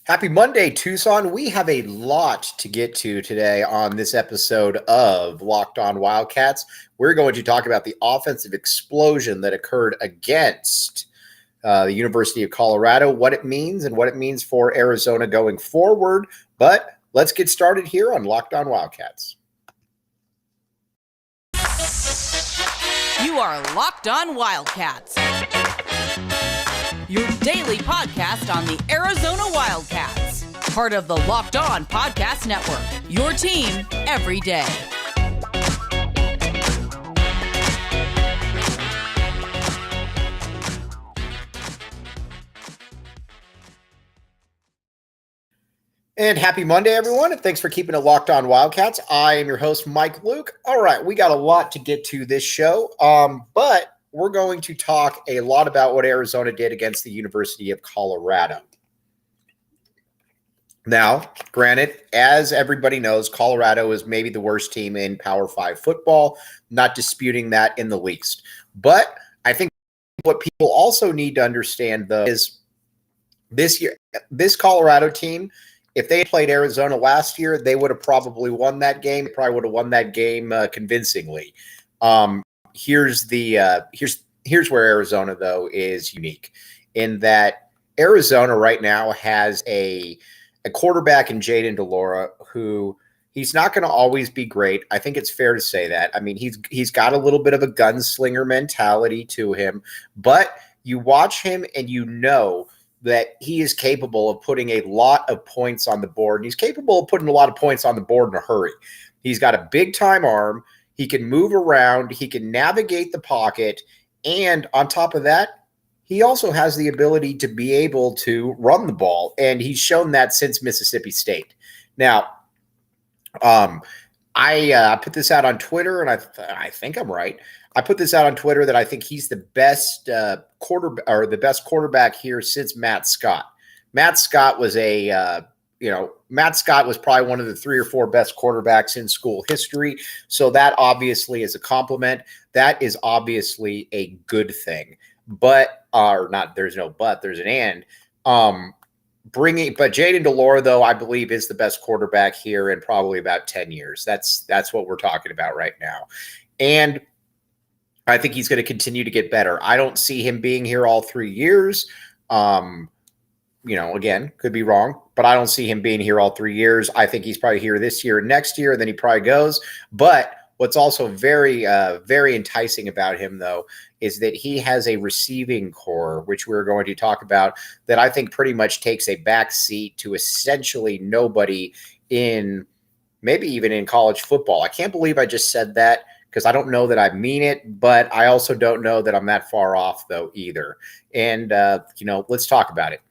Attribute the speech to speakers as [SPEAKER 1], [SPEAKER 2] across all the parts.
[SPEAKER 1] Happy Monday, Tucson. We have a lot to get to today on this episode of Locked On Wildcats. We're going to talk about the offensive explosion that occurred against the University of Colorado, what it means and what it means for Arizona going forward. But let's get started here on Locked On Wildcats.
[SPEAKER 2] You are Locked On Wildcats, your daily podcast on the Arizona Wildcats, part of the Locked On Podcast Network, your team every day.
[SPEAKER 1] And happy Monday, everyone, and thanks for keeping it locked on Wildcats. I am your host, Mike Luke. All right, we got a lot to get to this show, but we're going to talk a lot about what Arizona did against the University of Colorado. Now, granted, as everybody knows, Colorado is maybe the worst team in Power 5 football, not disputing that in the least. But I think what people also need to understand, though, is this Colorado team, if they played Arizona last year, they would have probably won that game. Probably would have won that game convincingly. Here's where Arizona, though, is unique in that Arizona right now has a quarterback in Jayden de Laura who he's not going to always be great. I think it's fair to say that. I mean, he's got a little bit of a gunslinger mentality to him, but you watch him and you know that he is capable of putting a lot of points on the board, and he's capable of putting a lot of points on the board in a hurry. He's got a big-time arm. He can move around. He can navigate the pocket, and on top of that, he also has the ability to be able to run the ball, and he's shown that since Mississippi State. Now, I put this out on Twitter, and I think I'm right. I put this out on Twitter that I think he's the best quarterback here since Matt Scott. Matt Scott was Matt Scott was probably one of the 3 or 4 best quarterbacks in school history. So that obviously is a compliment. That is obviously a good thing. But there's no but, there's an and. But Jayden de Laura, though, I believe is the best quarterback here in probably about 10 years. That's what we're talking about right now. And I think he's going to continue to get better. I don't see him being here all 3 years. Again, could be wrong, but I don't see him being here all 3 years. I think he's probably here this year and next year, and then he probably goes. But what's also very, very enticing about him, though, is that he has a receiving core, which we're going to talk about, that I think pretty much takes a back seat to essentially nobody in maybe even in college football. I can't believe I just said that, because I don't know that I mean it, but I also don't know that I'm that far off, though, either. And, let's talk about it.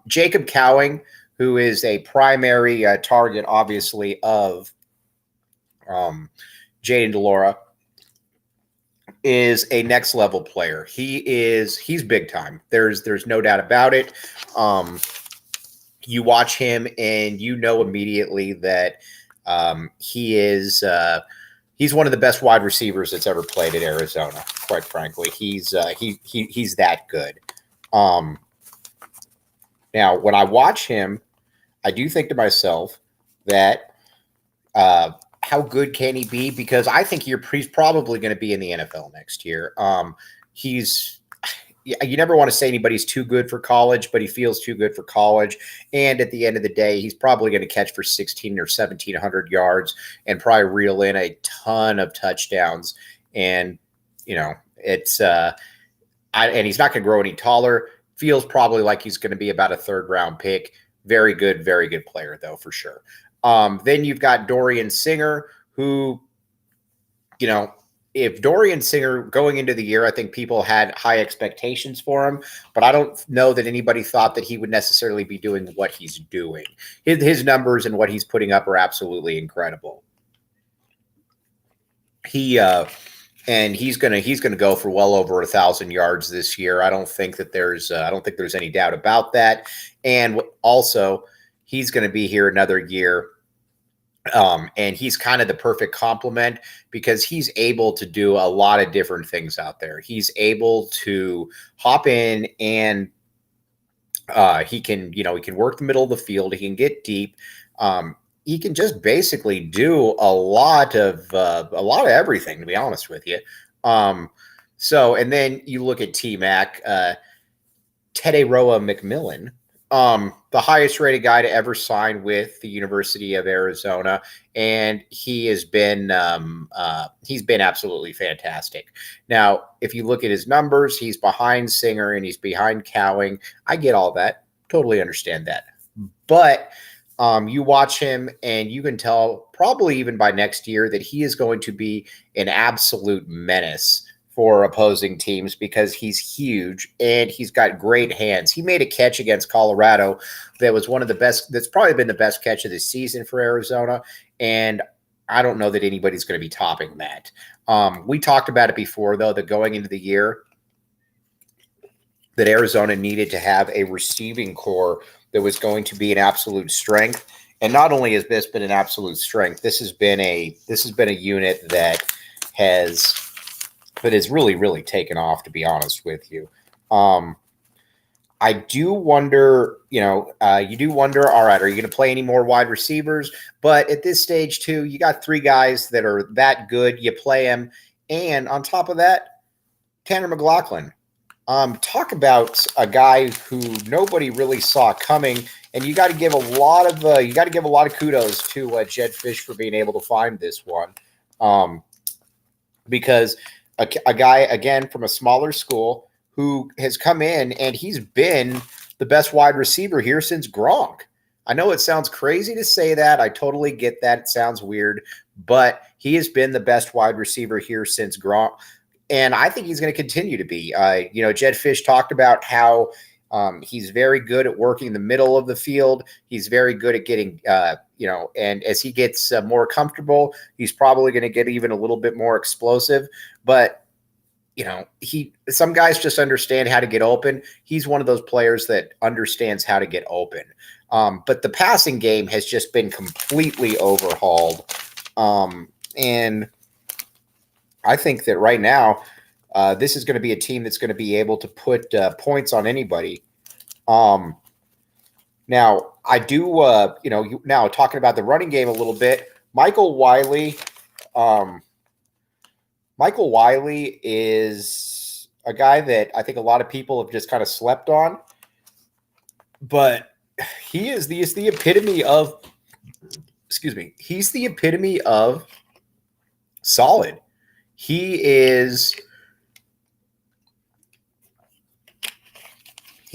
[SPEAKER 1] Jacob Cowing, who is a primary target, obviously, of Jayden de Laura, is a next level player. He's big time. There's no doubt about it. You watch him and you know immediately that he's one of the best wide receivers that's ever played at Arizona. Quite frankly, he's that good. Now, when I watch him, I do think to myself that how good can he be? Because I think he's probably going to be in the NFL next year. You never want to say anybody's too good for college, but he feels too good for college. And at the end of the day, he's probably going to catch for 1,600 or 1,700 yards and probably reel in a ton of touchdowns. And, and he's not going to grow any taller. Feels probably like he's going to be about a 3rd round pick. Very good player, though, for sure. Then you've got Dorian Singer, who, if Dorian Singer going into the year, I think people had high expectations for him, but I don't know that anybody thought that he would necessarily be doing what he's doing. His numbers and what he's putting up are absolutely incredible. He's gonna go for well over 1,000 yards this year. I don't think there's any doubt about that. And also, he's going to be here another year. And he's kind of the perfect complement because he's able to do a lot of different things out there. He's able to hop in and He can, he can work the middle of the field. He can get deep. He can just basically do a lot of everything, to be honest with you. And then you look at T-Mac, Tederoa McMillan, the highest rated guy to ever sign with the University of Arizona, and he's been absolutely fantastic. Now, if you look at his numbers, he's behind Singer and he's behind Cowing. I get all that, totally understand that, but you watch him and you can tell probably even by next year that he is going to be an absolute menace for opposing teams because he's huge and he's got great hands. He made a catch against Colorado that was one of the best. That's probably been the best catch of the season for Arizona. And I don't know that anybody's going to be topping that. We talked about it before, though, that going into the year that Arizona needed to have a receiving core that was going to be an absolute strength. And not only has this been an absolute strength, this has been a unit that has really, really taken off, to be honest with you. I do wonder, you do wonder, all right, are you going to play any more wide receivers? But at this stage, too, you got three guys that are that good. You play them. And on top of that, Tanner McLaughlin. Talk about a guy who nobody really saw coming, and you got to give a lot of kudos to Jed Fish for being able to find this one, because a guy again from a smaller school who has come in and he's been the best wide receiver here since Gronk. I know it sounds crazy to say that. I totally get that. It sounds weird, but he has been the best wide receiver here since Gronk. And I think he's going to continue to be. Jed Fish talked about how he's very good at working the middle of the field. He's very good at getting, and as he gets more comfortable, he's probably going to get even a little bit more explosive. But, some guys just understand how to get open. He's one of those players that understands how to get open. But the passing game has just been completely overhauled. And I think that right now, this is going to be a team that's going to be able to put points on anybody. Now, I do, now talking about the running game a little bit, Michael Wiley is a guy that I think a lot of people have just kind of slept on, but he's the epitome of solid. He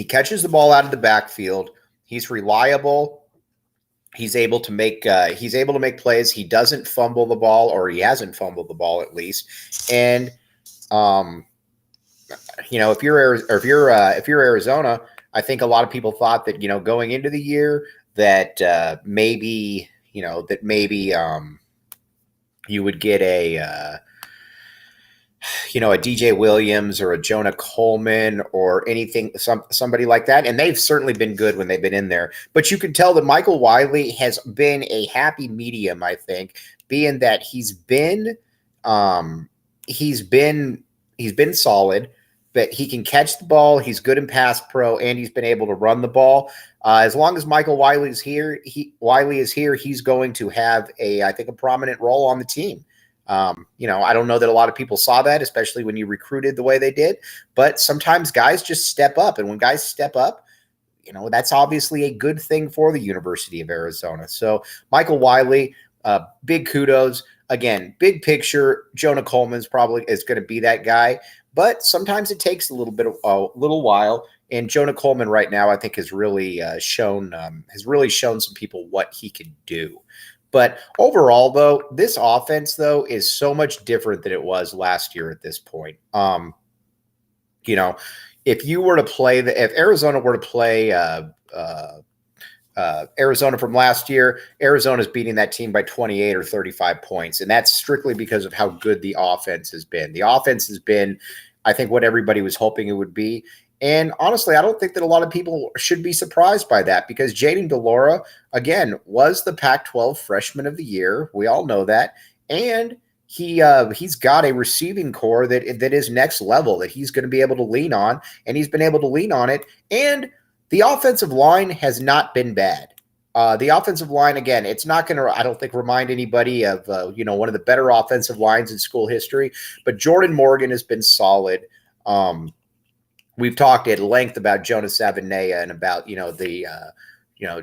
[SPEAKER 1] catches the ball out of the backfield. He's reliable. He's able to make plays. He doesn't fumble the ball, or he hasn't fumbled the ball at least. And if you're Arizona, I think a lot of people thought that going into the year that maybe you would get a DJ Williams or a Jonah Coleman or anything, somebody like that. And they've certainly been good when they've been in there. But you can tell that Michael Wiley has been a happy medium, I think, being that he's been solid, but he can catch the ball. He's good in pass pro, and he's been able to run the ball. As long as Michael Wiley is here, he's going to have I think a prominent role on the team. I don't know that a lot of people saw that, especially when you recruited the way they did, but sometimes guys just step up. And when guys step up, that's obviously a good thing for the University of Arizona. So Michael Wiley, big kudos. Again, big picture, Jonah Coleman's probably is going to be that guy, but sometimes it takes a little while. And Jonah Coleman right now, I think, has really shown some people what he can do. But overall, though, this offense, though, is so much different than it was last year at this point. If Arizona were to play Arizona from last year, Arizona's beating that team by 28 or 35 points. And that's strictly because of how good the offense has been. The offense has been, I think, what everybody was hoping it would be. And honestly, I don't think that a lot of people should be surprised by that, because Jayden de Laura, again, was the Pac-12 Freshman of the Year. We all know that. And he's got a receiving core that is next level, that he's going to be able to lean on, and he's been able to lean on it. And The offensive line has not been bad. The offensive line, again, it's not going to, I don't think, remind anybody of, one of the better offensive lines in school history, but Jordan Morgan has been solid. We've talked at length about Jonas Avenea and about,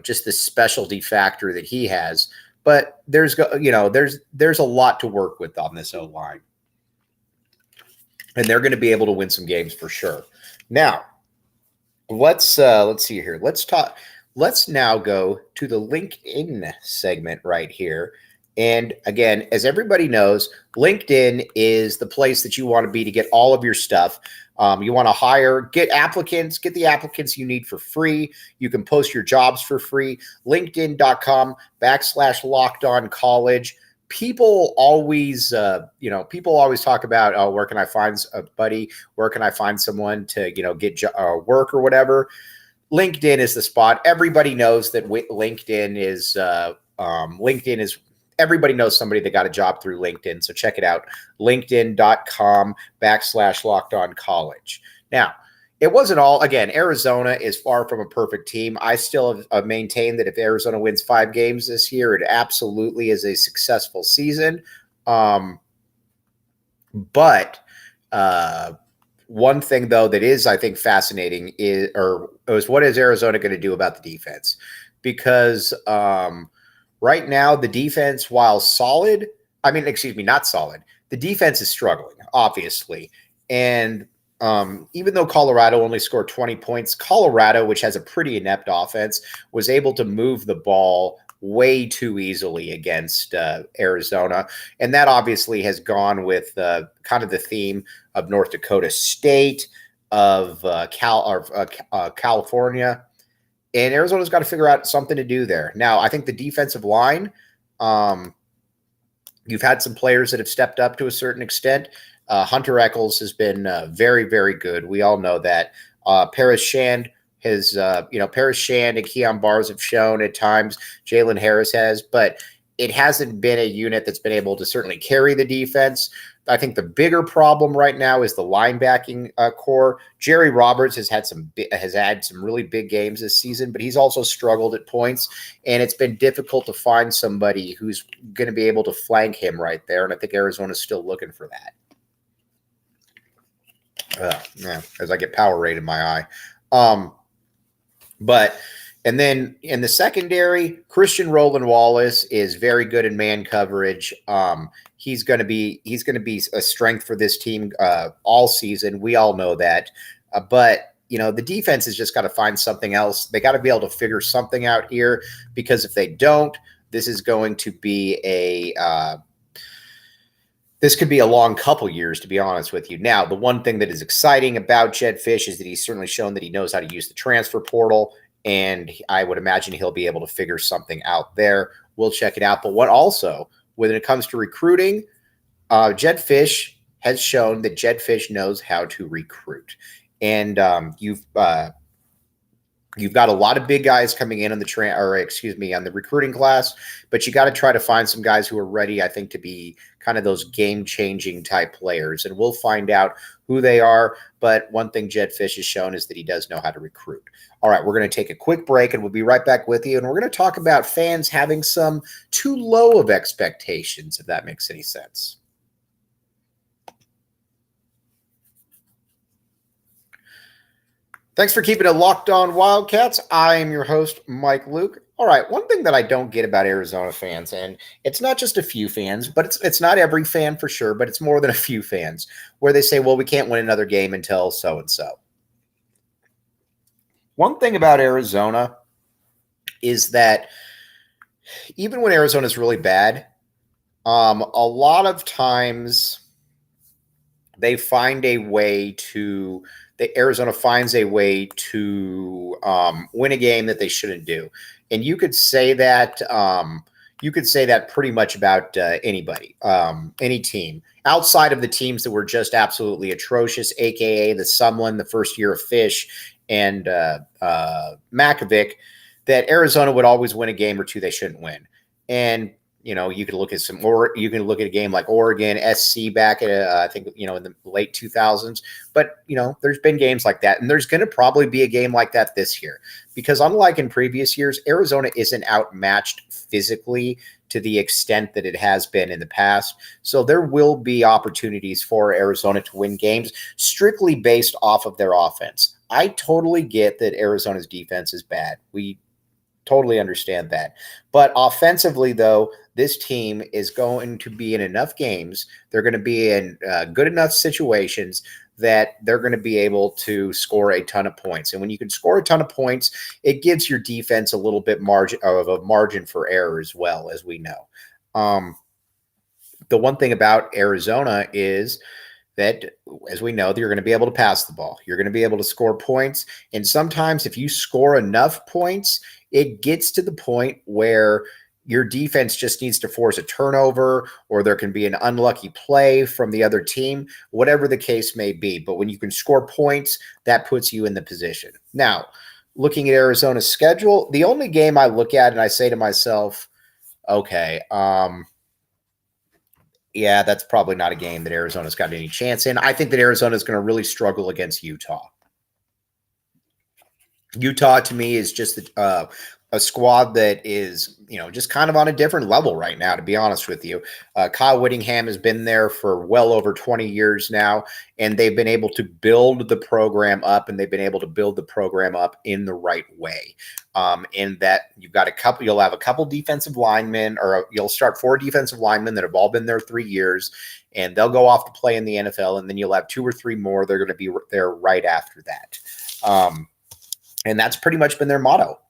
[SPEAKER 1] just the specialty factor that he has, but there's a lot to work with on this O-line, and they're going to be able to win some games for sure. Now, let's see here. Let's now go to the LinkedIn segment right here. And again, as everybody knows, LinkedIn is the place that you want to be to get all of your stuff. You want to get the applicants you need for free. You can post your jobs for free. LinkedIn.com/LockedOnCollege. People always talk about, oh, where can I find a buddy? Where can I find someone to, get work or whatever? LinkedIn is the spot. Everybody knows that LinkedIn is everybody knows somebody that got a job through LinkedIn. So check it out. LinkedIn.com/LockedOnCollege. Now, it wasn't all, again, Arizona is far from a perfect team. I still have maintained that if Arizona wins 5 games this year, it absolutely is a successful season. But one thing, though, that is, I think, fascinating is what is Arizona going to do about the defense? Because right now, the defense, while solid, not solid, the defense is struggling, obviously. And even though Colorado only scored 20 points, Colorado, which has a pretty inept offense, was able to move the ball way too easily against Arizona. And that obviously has gone with kind of the theme of North Dakota State, of California. And Arizona's got to figure out something to do there. Now, I think the defensive line, you've had some players that have stepped up to a certain extent. Hunter Echols has been very, very good. We all know that. Paris Shand Paris Shand and Keon Bars have shown at times. Jalen Harris has, but it hasn't been a unit that's been able to certainly carry the defense. I think the bigger problem right now is the linebacking core. Jerry Roberts has had some really big games this season, but he's also struggled at points, and it's been difficult to find somebody who's going to be able to flank him right there. And I think Arizona's still looking for that. As I get Powerade in my eye. And then in the secondary, Christian Roland Wallace is very good in man coverage. He's going to be a strength for this team all season. We all know that. But the defense has just got to find something else. They got to be able to figure something out here, because if they don't, this is going to be this could be a long couple years, to be honest with you. Now, the one thing that is exciting about Jedd Fisch is that he's certainly shown that he knows how to use the transfer portal, and I would imagine he'll be able to figure something out there. We'll check it out. But when it comes to recruiting, Jedd Fisch has shown that Jedd Fisch knows how to recruit. And you've got a lot of big guys coming in on the recruiting class, but you got to try to find some guys who are ready, I think, to be kind of those game-changing type players. And we'll find out who they are. But one thing Jedd Fisch has shown is that he does know how to recruit. All right, we're going to take a quick break, and we'll be right back with you. And we're going to talk about fans having some too low of expectations, if that makes any sense. Thanks for keeping it locked on Wildcats. I am your host, Mike Luke. All right, one thing that I don't get about Arizona fans, and it's not just a few fans, but it's not every fan for sure, but it's more than a few fans, where they say, well, we can't win another game until so-and-so. One thing about Arizona is that even when Arizona is really bad, a lot of times Arizona finds a way to win a game that they shouldn't do. And you could say that pretty much about anybody, any team outside of the teams that were just absolutely atrocious, aka the Sumlin, the first year of Fish, and Makovic, that Arizona would always win a game or two they shouldn't win. And You could look at or you can look at a game like Oregon, SC back at, I think, in the late 2000s. But, there's been games like that. And there's going to probably be a game like that this year. Because unlike in previous years, Arizona isn't outmatched physically to the extent that it has been in the past. So there will be opportunities for Arizona to win games strictly based off of their offense. I totally get that Arizona's defense is bad. We totally understand that. But offensively, though, this team is going to be in enough games. They're going to be in good enough situations that they're going to be able to score a ton of points. And when you can score a ton of points, it gives your defense a little bit of a margin for error as well, as we know. The one thing about Arizona is that, as we know, you're going to be able to pass the ball. You're going to be able to score points. And sometimes if you score enough points, it gets to the point where your defense just needs to force a turnover, or there can be an unlucky play from the other team, whatever the case may be. But when you can score points, that puts you in the position. Now, looking at Arizona's schedule, the only game I look at and I say to myself, okay, yeah, that's probably not a game that Arizona's got any chance in. I think that Arizona is going to really struggle against Utah. Utah, to me, is just a squad that is, just kind of on a different level right now, to be honest with you. Kyle Whittingham has been there for well over 20 years now, and they've been able to build the program up, and they've been able to build the program up in the right way. In that you'll have a couple defensive linemen, or you'll start 4 defensive linemen that have all been there 3 years, and they'll go off to play in the NFL, and then you'll have 2 or 3 more. They're going to be there right after that. And that's pretty much been their motto.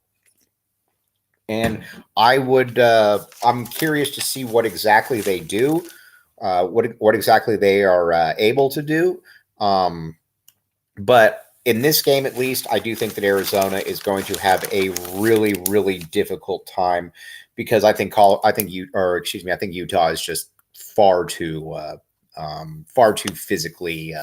[SPEAKER 1] And I'm curious to see what exactly they do, what exactly they are able to do. But in this game, at least, I do think that Arizona is going to have a really, really difficult time, because I think Utah is just far too physically,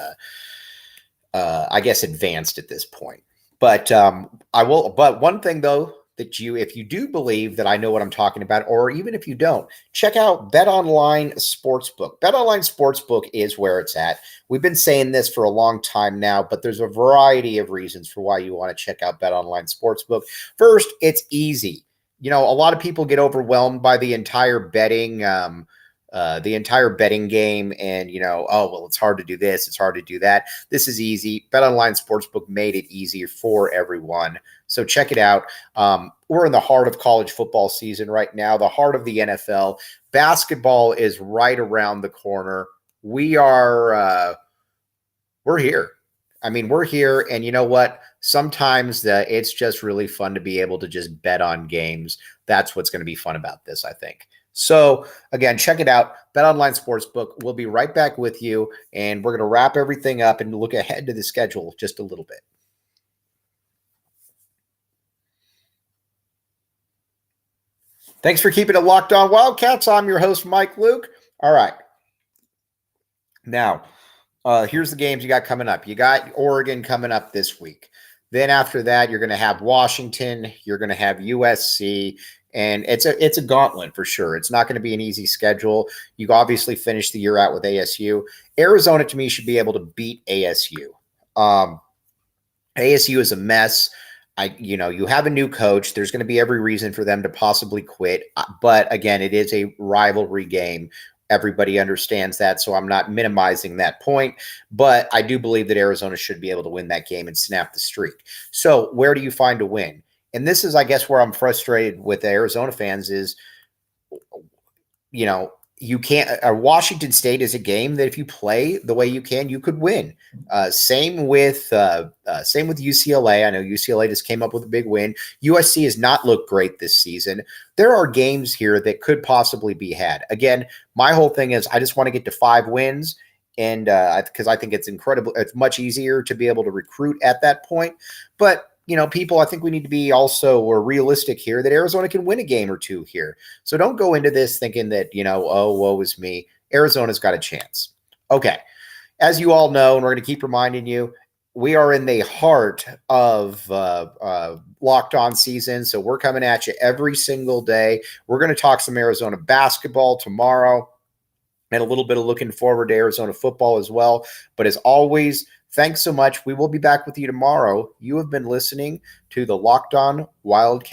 [SPEAKER 1] I guess, advanced at this point. But But one thing, though, if you do believe that I know what I'm talking about, or even if you don't, check out BetOnline Sportsbook. BetOnline Sportsbook is where it's at. We've been saying this for a long time now, but there's a variety of reasons for why you want to check out BetOnline Sportsbook. First, it's easy. A lot of people get overwhelmed by the entire betting game, and it's hard to do this, it's hard to do that. This is easy. BetOnline Sportsbook made it easier for everyone, so check it out. We're in the heart of college football season right now, the heart of the NFL. Basketball is right around the corner. We're here. We're here, and you know what? Sometimes it's just really fun to be able to just bet on games. That's what's going to be fun about this, I think. So, again, check it out, BetOnline Sportsbook. We'll be right back with you, and we're going to wrap everything up and look ahead to the schedule just a little bit. Thanks for keeping it locked on Wildcats. I'm your host, Mike Luke. All right. Now, here's the games you got coming up. You got Oregon coming up this week. Then after that, you're going to have Washington. You're going to have USC. And it's a gauntlet for sure. It's not going to be an easy schedule. You obviously finished the year out with ASU. Arizona, to me, should be able to beat ASU. ASU is a mess. You have a new coach. There's going to be every reason for them to possibly quit. But again, it is a rivalry game. Everybody understands that, so I'm not minimizing that point. But I do believe that Arizona should be able to win that game and snap the streak. So where do you find a win? And this is, I guess, where I'm frustrated with the Arizona fans is, you can't. Washington State is a game that if you play the way you can, you could win. Same with UCLA. I know UCLA just came up with a big win. USC has not looked great this season. There are games here that could possibly be had. Again, my whole thing is I just want to get to 5 wins. And because I think it's incredible, it's much easier to be able to recruit at that point. But people, I think we need to be also realistic here that Arizona can win a game or 2 here. So don't go into this thinking that, woe is me. Arizona's got a chance. Okay. As you all know, and we're going to keep reminding you, we are in the heart of Locked On season, so we're coming at you every single day. We're going to talk some Arizona basketball tomorrow and a little bit of looking forward to Arizona football as well. But as always, thanks so much. We will be back with you tomorrow. You have been listening to the Locked On Wildcats